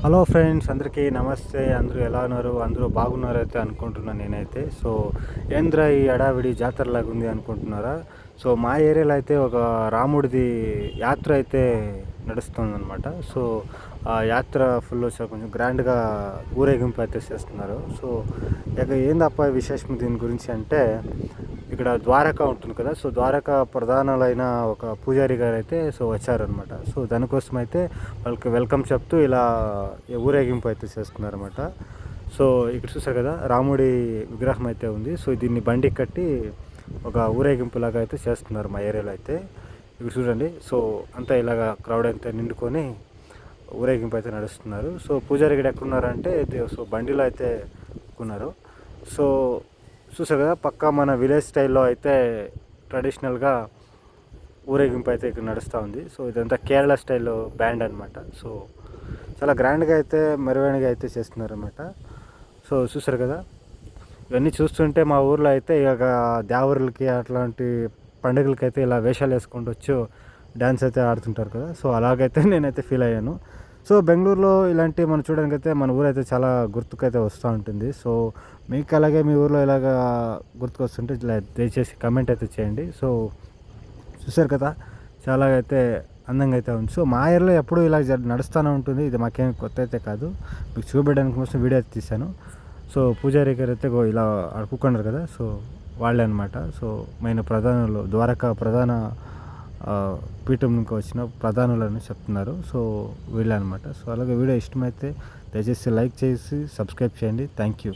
Hello friends, అందరికీ నమస్తే. అందరూ ఎలా ఉన్నారు? అందరూ బాగున్నారైతే అనుకుంటున్నాను నేనైతే. సో ఏంద్రా ఈ హడావిడి జాతరలాగా ఉంది అనుకుంటున్నారా? సో మా ఏరియాలో అయితే ఒక రాముడిది యాత్ర అయితే నడుస్తుందన్నమాట. సో ఆ యాత్ర ఫుల్ కొంచెం గ్రాండ్గా ఊరేగింపు అయితే చేస్తున్నారు. సో ఇక ఏందప్ప విశేషం దీని గురించి అంటే, ఇక్కడ ద్వారక ఉంటుంది కదా. సో ద్వారక ప్రధానులైన ఒక పూజారి గారు అయితే వచ్చారనమాట. సో దానికోసం అయితే వాళ్ళకి వెల్కమ్ చెప్తూ ఇలా ఊరేగింపు అయితే చేస్తున్నారన్నమాట. సో ఇక్కడ చూసారు కదా, రాముడి విగ్రహం అయితే ఉంది. సో దీన్ని బండి కట్టి ఒక ఊరేగింపులాగా అయితే చేస్తున్నారు మా ఏరియాలో అయితే. ఇక్కడ చూడండి, సో అంతా ఇలాగ క్రౌడ్ అయితే నిండుకొని ఊరేగింపు అయితే నడుస్తున్నారు. సో పూజారి గడ ఎక్కడున్నారంటే సో బండిలో అయితే ఉన్నారు. సో చూసారు కదా, పక్కా మన విలేజ్ స్టైల్లో అయితే ట్రెడిషనల్గా ఊరేగింపు అయితే ఇక్కడ నడుస్తూ ఉంది. సో ఇదంతా కేరళ స్టైల్లో బ్యాండ్ అనమాట. సో చాలా గ్రాండ్గా అయితే మెరువైనగా అయితే చేస్తున్నారన్నమాట. సో చూసారు కదా, ఇవన్నీ చూస్తుంటే మా ఊర్లో అయితే ఇక దేవరులకి అట్లాంటి పండుగలకి అయితే ఇలా వేషాలు వేసుకుంటూ వచ్చి డ్యాన్స్ అయితే ఆడుతుంటారు కదా. సో అలాగైతే నేనైతే ఫీల్ అయ్యాను. సో బెంగళూరులో ఇలాంటివి మనం చూడడానికి అయితే మన ఊరైతే చాలా గుర్తుకైతే వస్తూ ఉంటుంది. సో మీకు అలాగే మీ ఊర్లో ఇలాగ గుర్తుకొస్తుంటే దయచేసి కమెంట్ అయితే చేయండి. సో చూసారు కదా, చాలా అయితే అందంగా అయితే ఉంది. సో మా ఏరియాలో ఎప్పుడూ ఇలా నడుస్తూనే ఉంటుంది. ఇది మాకేం కొత్త అయితే కాదు, మీకు చూపెట్టడానికి కోసం వీడియో అయితే తీశాను. సో పూజారి గారు అయితే ఇలా కూకున్నారు కదా. సో వాళ్ళే అనమాట. సో ప్రధానులు ద్వారకా ప్రధాన పీఠం నుంచి వచ్చిన ప్రధానులని చెప్తున్నారు. సో వీళ్ళే అనమాట. సో అలాగే వీడియో ఇష్టమైతే దయచేసి లైక్ చేసి సబ్స్క్రైబ్ చేయండి. Thank you.